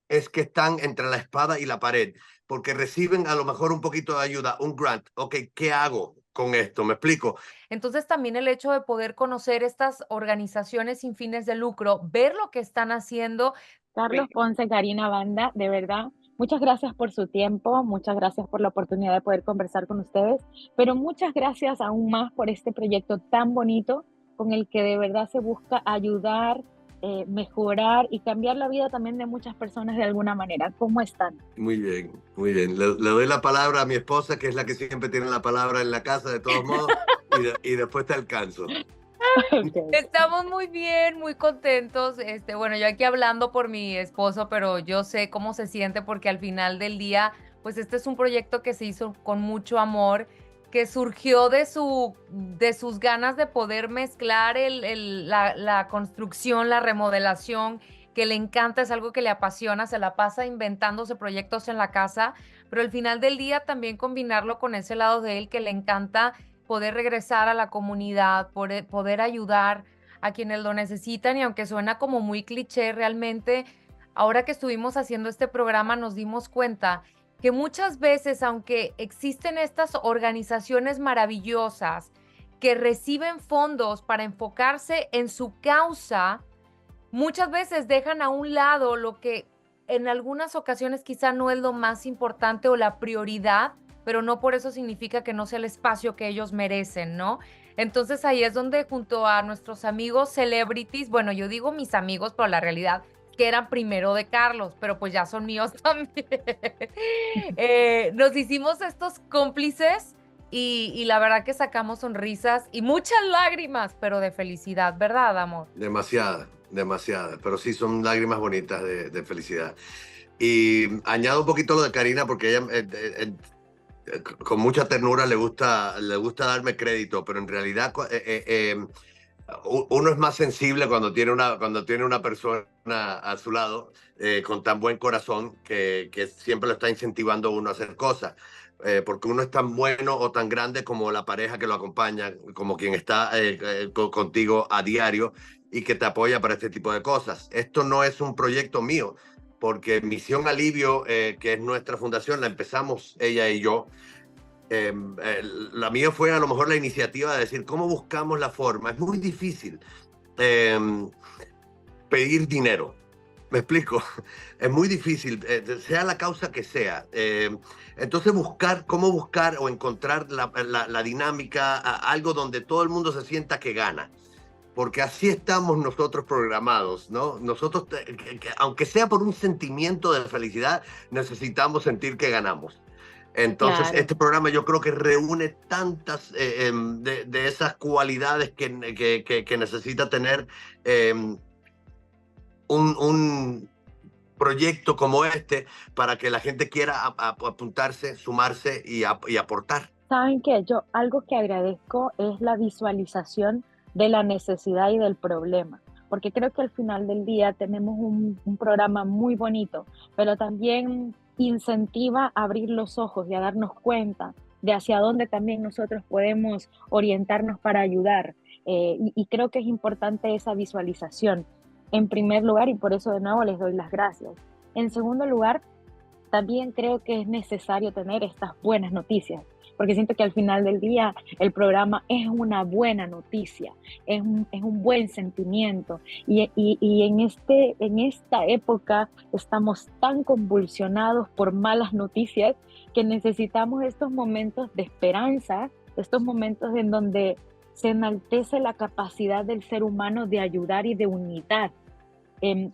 es que están entre la espada y la pared, porque reciben a lo mejor un poquito de ayuda, un grant. Ok, ¿qué hago con esto? ¿Me explico? Entonces, también el hecho de poder conocer estas organizaciones sin fines de lucro, ver lo que están haciendo. Carlos Ponce, Karina Banda, de verdad, muchas gracias por su tiempo, muchas gracias por la oportunidad de poder conversar con ustedes, pero muchas gracias aún más por este proyecto tan bonito con el que de verdad se busca ayudar, mejorar y cambiar la vida también de muchas personas de alguna manera. ¿Cómo están? Muy bien, muy bien. Le doy la palabra a mi esposa, que es la que siempre tiene la palabra en la casa, de todos modos, y después te alcanzo. Okay. Estamos muy bien, muy contentos. Bueno, yo aquí hablando por mi esposo, pero yo sé cómo se siente porque al final del día, pues este es un proyecto que se hizo con mucho amor, que surgió de sus ganas de poder mezclar la construcción, la remodelación, que le encanta, es algo que le apasiona, se la pasa inventándose proyectos en la casa, pero al final del día también combinarlo con ese lado de él que le encanta poder regresar a la comunidad, poder ayudar a quienes lo necesitan y aunque suena como muy cliché, realmente ahora que estuvimos haciendo este programa nos dimos cuenta que muchas veces, aunque existen estas organizaciones maravillosas que reciben fondos para enfocarse en su causa, muchas veces dejan a un lado lo que en algunas ocasiones quizá no es lo más importante o la prioridad, pero no por eso significa que no sea el espacio que ellos merecen, ¿no? Entonces ahí es donde junto a nuestros amigos celebrities, bueno, yo digo mis amigos, pero la realidad es que eran primero de Carlos, pero pues ya son míos también. Nos hicimos estos cómplices y la verdad que sacamos sonrisas y muchas lágrimas, pero de felicidad, ¿verdad, amor? Demasiada, demasiada, pero sí son lágrimas bonitas de felicidad. Y añado un poquito lo de Karina porque ella con mucha ternura le gusta darme crédito, pero en realidad uno es más sensible cuando tiene una persona a su lado con tan buen corazón que siempre lo está incentivando a uno a hacer cosas. Porque uno es tan bueno o tan grande como la pareja que lo acompaña, como quien está contigo a diario y que te apoya para este tipo de cosas. Esto no es un proyecto mío, porque Misión Alivio, que es nuestra fundación, la empezamos ella y yo. La mía fue a lo mejor la iniciativa de decir cómo buscamos la forma. Es muy difícil eh, pedir dinero. Me explico, es muy difícil, sea la causa que sea. Entonces cómo buscar o encontrar la dinámica, algo donde todo el mundo se sienta que gana. Porque así estamos nosotros programados, ¿no? Nosotros, aunque sea por un sentimiento de felicidad, necesitamos sentir que ganamos. Entonces, Claro. este programa yo creo que reúne tantas de esas cualidades que necesita tener eh, un proyecto como este para que la gente quiera apuntarse, sumarse y aportar. Saben que yo algo que agradezco es la visualización de la necesidad y del problema, porque creo que al final del día tenemos un programa muy bonito, pero también incentiva a abrir los ojos y a darnos cuenta de hacia dónde también nosotros podemos orientarnos para ayudar. Y creo que es importante esa visualización, en primer lugar, y por eso de nuevo les doy las gracias. En segundo lugar, también creo que es necesario tener estas buenas noticias, porque siento que al final del día el programa es una buena noticia, es un buen sentimiento. Y en esta época estamos tan convulsionados por malas noticias que necesitamos estos momentos de esperanza, estos momentos en donde se enaltece la capacidad del ser humano de ayudar y de unidad.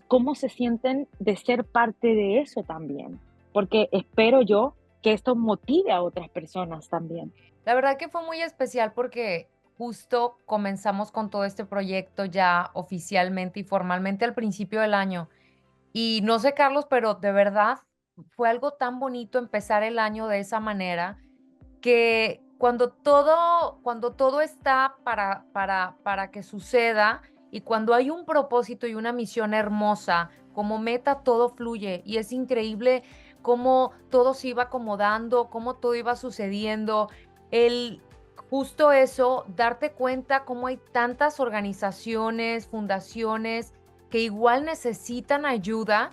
¿Cómo se sienten de ser parte de eso también? Porque espero yo que esto motive a otras personas también. La verdad que fue muy especial porque justo comenzamos con todo este proyecto ya oficialmente y formalmente al principio del año. Y no sé, Carlos, pero de verdad fue algo tan bonito empezar el año de esa manera que cuando todo está para que suceda y cuando hay un propósito y una misión hermosa, como meta todo fluye y es increíble cómo todo se iba acomodando, cómo todo iba sucediendo. El justo eso, darte cuenta cómo hay tantas organizaciones, fundaciones que igual necesitan ayuda,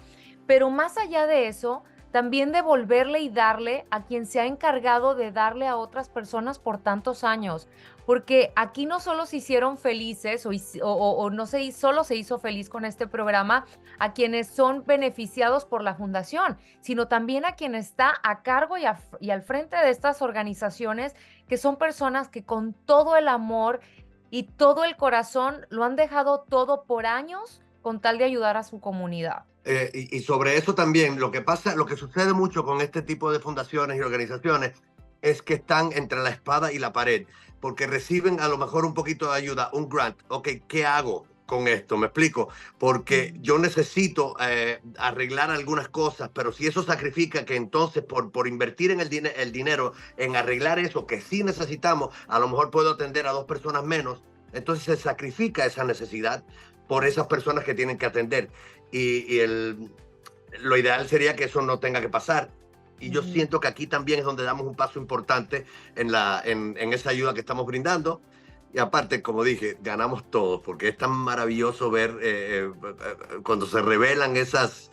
pero más allá de eso, también devolverle y darle a quien se ha encargado de darle a otras personas por tantos años, porque aquí no solo se hicieron felices o no solo se hizo feliz con este programa a quienes son beneficiados por la fundación, sino también a quien está a cargo y al frente de estas organizaciones, que son personas que con todo el amor y todo el corazón lo han dejado todo por años con tal de ayudar a su comunidad. Y sobre eso también, lo que sucede mucho con este tipo de fundaciones y organizaciones es que están entre la espada y la pared, porque reciben a lo mejor un poquito de ayuda, un grant. Ok, ¿qué hago con esto? Me explico, porque yo necesito arreglar algunas cosas, pero si eso sacrifica que entonces por invertir en el dinero en arreglar eso que sí necesitamos, a lo mejor puedo atender a 2 personas menos, entonces se sacrifica esa necesidad por esas personas que tienen que atender. Lo ideal sería que eso no tenga que pasar. Y yo siento que aquí también es donde damos un paso importante en esa ayuda que estamos brindando. Y aparte, como dije, ganamos todos, porque es tan maravilloso ver cuando se revelan esos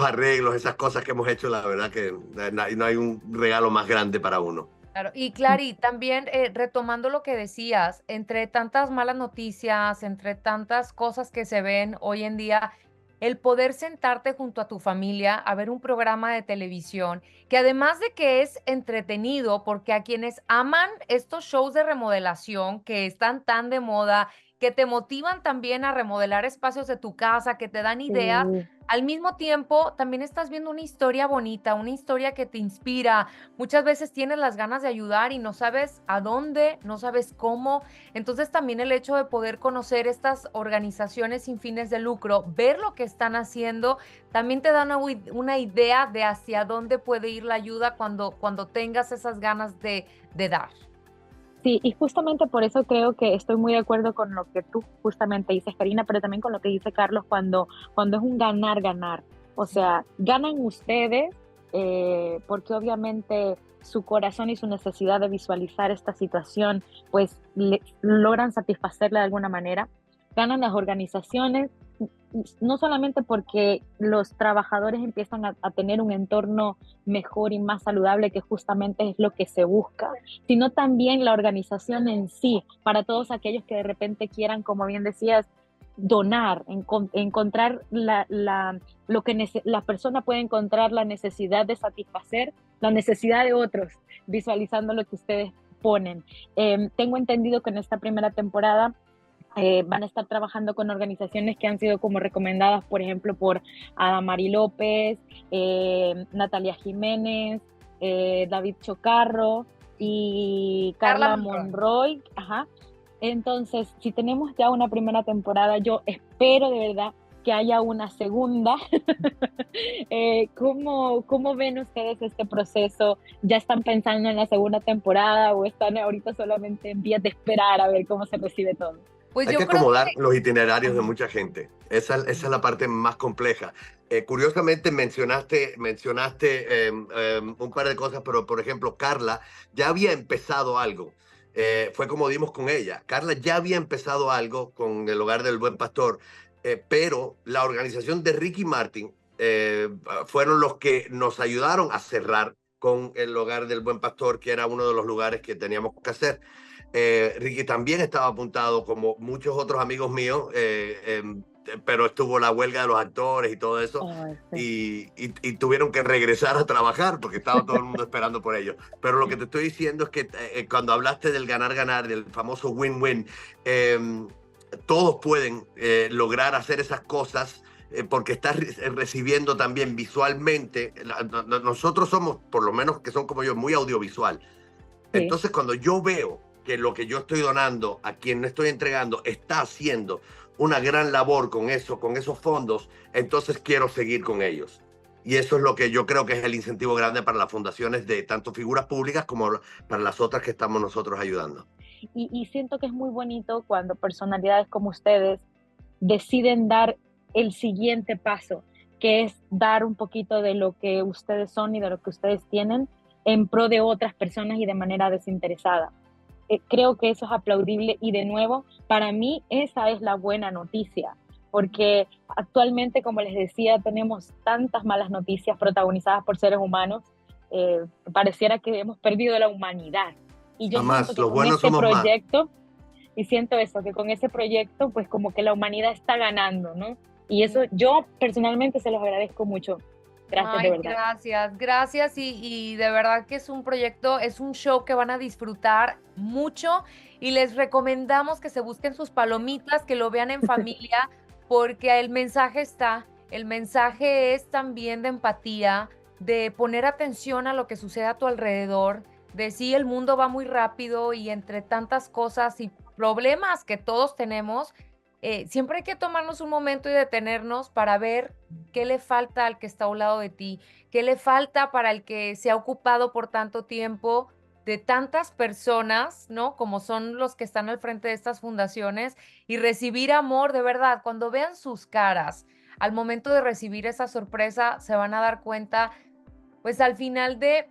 arreglos, esas cosas que hemos hecho. La verdad que no hay un regalo más grande para uno. Claro, y Clary, también retomando lo que decías, entre tantas malas noticias, entre tantas cosas que se ven hoy en día, el poder sentarte junto a tu familia a ver un programa de televisión, que además de que es entretenido, porque a quienes aman estos shows de remodelación que están tan de moda, que te motivan también a remodelar espacios de tu casa, que te dan ideas, Sí. al mismo tiempo también estás viendo una historia bonita, una historia que te inspira. Muchas veces tienes las ganas de ayudar y no sabes a dónde, no sabes cómo. Entonces también el hecho de poder conocer estas organizaciones sin fines de lucro, ver lo que están haciendo, también te da una idea de hacia dónde puede ir la ayuda cuando tengas esas ganas de dar. Sí, y justamente por eso creo que estoy muy de acuerdo con lo que tú justamente dices, Karina, pero también con lo que dice Carlos cuando es un ganar-ganar. O sea, ganan ustedes porque obviamente su corazón y su necesidad de visualizar esta situación, pues logran satisfacerla de alguna manera. Ganan las organizaciones, no solamente porque los trabajadores empiezan a tener un entorno mejor y más saludable, que justamente es lo que se busca, sino también la organización en sí, para todos aquellos que de repente quieran, como bien decías, donar, encontrar lo que la persona puede encontrar la necesidad de satisfacer la necesidad de otros, visualizando lo que ustedes ponen. Tengo entendido que en esta primera temporada van a estar trabajando con organizaciones que han sido como recomendadas, por ejemplo, por Adamari López, Natalia Jiménez, David Chocarro y Carla Monroy. Ajá. Entonces, si tenemos ya una primera temporada, yo espero de verdad que haya una segunda. ¿Cómo ven ustedes este proceso? ¿Ya están pensando en la segunda temporada o están ahorita solamente en vías de esperar a ver cómo se recibe todo? Pues Hay yo que creo acomodar que los itinerarios de mucha gente. Esa es la parte más compleja. Curiosamente mencionaste un par de cosas, pero por ejemplo, Carla ya había empezado algo. Fue como dimos con ella. Carla ya había empezado algo con el Hogar del Buen Pastor, pero la organización de Ricky Martin fueron los que nos ayudaron a cerrar con el Hogar del Buen Pastor, que era uno de los lugares que teníamos que hacer. Ricky también estaba apuntado, como muchos otros amigos míos, pero estuvo la huelga de los actores y todo eso, y tuvieron que regresar a trabajar porque estaba todo el mundo esperando por ellos. Pero lo que te estoy diciendo es que cuando hablaste del ganar-ganar, del famoso win-win, todos pueden lograr hacer esas cosas porque estás recibiendo también visualmente. Nosotros somos, por lo menos que son como yo, muy audiovisual. Sí. Entonces, cuando yo veo que lo que yo estoy donando a quien no estoy entregando está haciendo una gran labor con esos fondos, entonces quiero seguir con ellos. Y eso es lo que yo creo que es el incentivo grande para las fundaciones de tanto figuras públicas como para las otras que estamos nosotros ayudando. Y siento que es muy bonito cuando personalidades como ustedes deciden dar el siguiente paso, que es dar un poquito de lo que ustedes son y de lo que ustedes tienen en pro de otras personas y de manera desinteresada. Creo que eso es aplaudible y de nuevo, para mí esa es la buena noticia, porque actualmente, como les decía, tenemos tantas malas noticias protagonizadas por seres humanos, pareciera que hemos perdido la humanidad. Y yo siento Jamás, que los con buenos este somos más. proyecto, y siento eso, que con ese proyecto, pues como que la humanidad está ganando, ¿no? Y eso yo personalmente se los agradezco mucho. Gracias, de Ay, verdad. gracias, gracias y de verdad que es un proyecto, es un show que van a disfrutar mucho y les recomendamos que se busquen sus palomitas, que lo vean en familia, porque el mensaje está, el mensaje es también de empatía, de poner atención a lo que sucede a tu alrededor, de sí, el mundo va muy rápido y entre tantas cosas y problemas que todos tenemos, siempre hay que tomarnos un momento y detenernos para ver qué le falta al que está a un lado de ti, qué le falta para el que se ha ocupado por tanto tiempo de tantas personas, ¿no? Como son los que están al frente de estas fundaciones y recibir amor de verdad. Cuando vean sus caras al momento de recibir esa sorpresa, se van a dar cuenta, pues al final de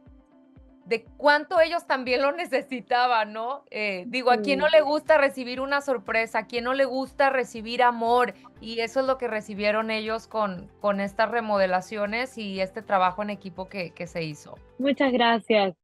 cuánto ellos también lo necesitaban, ¿no? Digo, ¿a quién no Sí. le gusta recibir una sorpresa? ¿A quién no le gusta recibir amor? Y eso es lo que recibieron ellos con estas remodelaciones y este trabajo en equipo que se hizo. Muchas gracias.